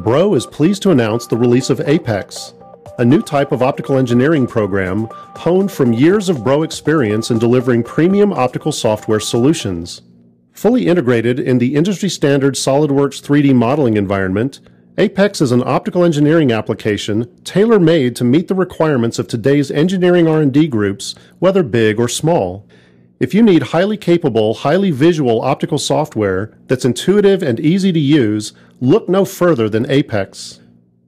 Bro is pleased to announce the release of Apex, a new type of optical engineering program honed from years of Bro experience in delivering premium optical software solutions. Fully integrated in the industry-standard SOLIDWORKS 3D modeling environment, Apex is an optical engineering application tailor-made to meet the requirements of today's engineering R&D groups, whether big or small. If you need highly capable, highly visual optical software that's intuitive and easy to use, look no further than Apex.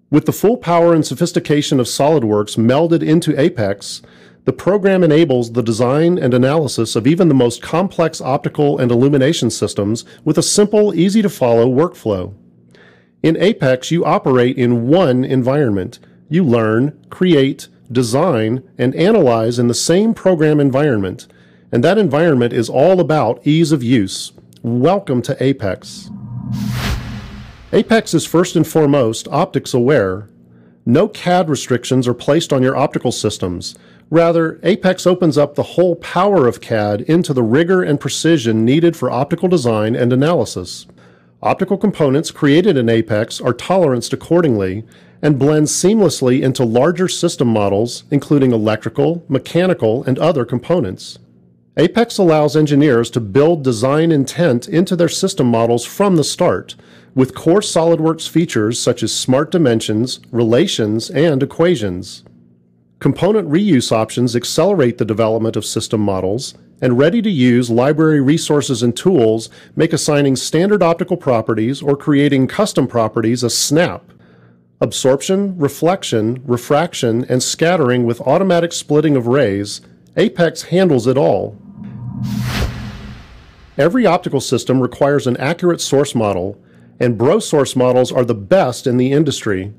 With the full power and sophistication of SOLIDWORKS melded into Apex, the program enables the design and analysis of even the most complex optical and illumination systems with a simple, easy-to-follow workflow. In Apex, you operate in one environment. You learn, create, design, and analyze in the same program environment. And that environment is all about ease of use. Welcome to Apex. Apex is first and foremost optics aware. No CAD restrictions are placed on your optical systems. Rather, Apex opens up the whole power of CAD into the rigor and precision needed for optical design and analysis. Optical components created in Apex are toleranced accordingly and blend seamlessly into larger system models, including electrical, mechanical, and other components. Apex allows engineers to build design intent into their system models from the start, with core SOLIDWORKS features such as smart dimensions, relations, and equations. Component reuse options accelerate the development of system models, and ready-to-use library resources and tools make assigning standard optical properties or creating custom properties a snap. Absorption, reflection, refraction, and scattering with automatic splitting of rays, Apex handles it all. Every optical system requires an accurate source model, and Bro source models are the best in the industry.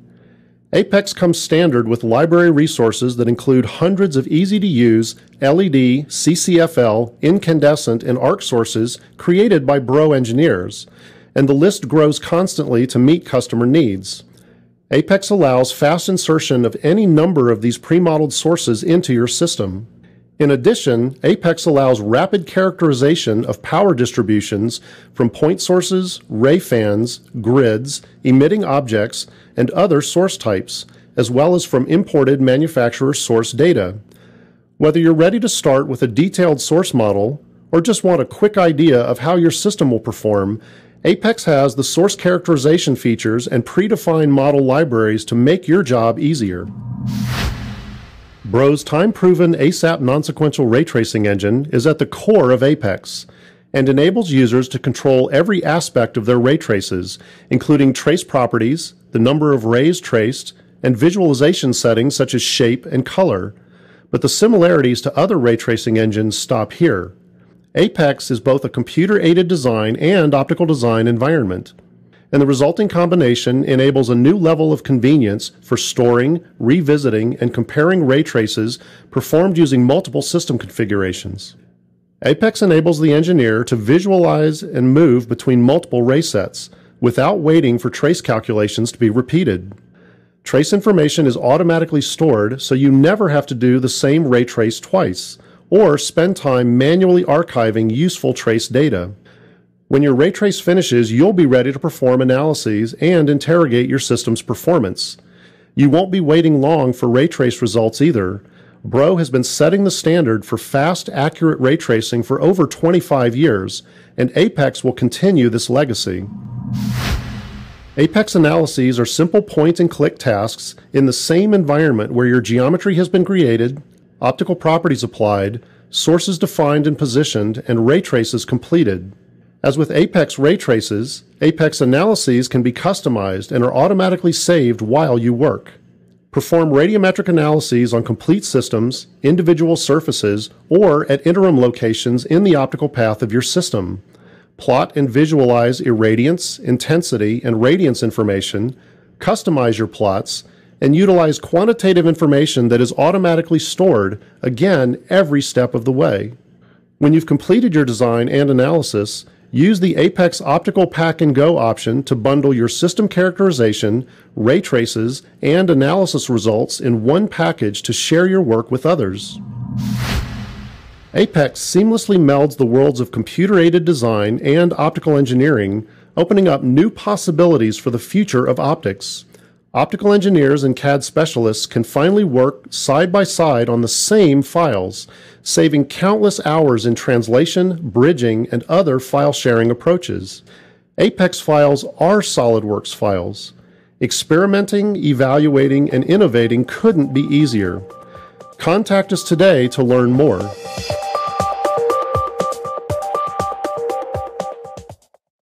Apex comes standard with library resources that include hundreds of easy-to-use LED, CCFL, incandescent, and arc sources created by Bro engineers, and the list grows constantly to meet customer needs. Apex allows fast insertion of any number of these pre-modeled sources into your system. In addition, Apex allows rapid characterization of power distributions from point sources, ray fans, grids, emitting objects, and other source types, as well as from imported manufacturer source data. Whether you're ready to start with a detailed source model or just want a quick idea of how your system will perform, Apex has the source characterization features and predefined model libraries to make your job easier. Bro's time-proven ASAP non-sequential ray tracing engine is at the core of Apex and enables users to control every aspect of their ray traces, including trace properties, the number of rays traced, and visualization settings such as shape and color. But the similarities to other ray tracing engines stop here. Apex is both a computer-aided design and optical design environment, and the resulting combination enables a new level of convenience for storing, revisiting, and comparing ray traces performed using multiple system configurations. Apex enables the engineer to visualize and move between multiple ray sets without waiting for trace calculations to be repeated. Trace information is automatically stored, so you never have to do the same ray trace twice, or spend time manually archiving useful trace data. When your ray trace finishes, you'll be ready to perform analyses and interrogate your system's performance. You won't be waiting long for ray trace results either. Bro has been setting the standard for fast, accurate ray tracing for over 25 years, and Apex will continue this legacy. Apex analyses are simple point-and-click tasks in the same environment where your geometry has been created, optical properties applied, sources defined and positioned, and ray traces completed. As with Apex ray traces, Apex analyses can be customized and are automatically saved while you work. Perform radiometric analyses on complete systems, individual surfaces, or at interim locations in the optical path of your system. Plot and visualize irradiance, intensity, and radiance information, customize your plots, and utilize quantitative information that is automatically stored, again, every step of the way. When you've completed your design and analysis, use the Apex Optical Pack and Go option to bundle your system characterization, ray traces, and analysis results in one package to share your work with others. Apex seamlessly melds the worlds of computer-aided design and optical engineering, opening up new possibilities for the future of optics. Optical engineers and CAD specialists can finally work side by side on the same files, saving countless hours in translation, bridging, and other file sharing approaches. Apex files are SOLIDWORKS files. Experimenting, evaluating, and innovating couldn't be easier. Contact us today to learn more.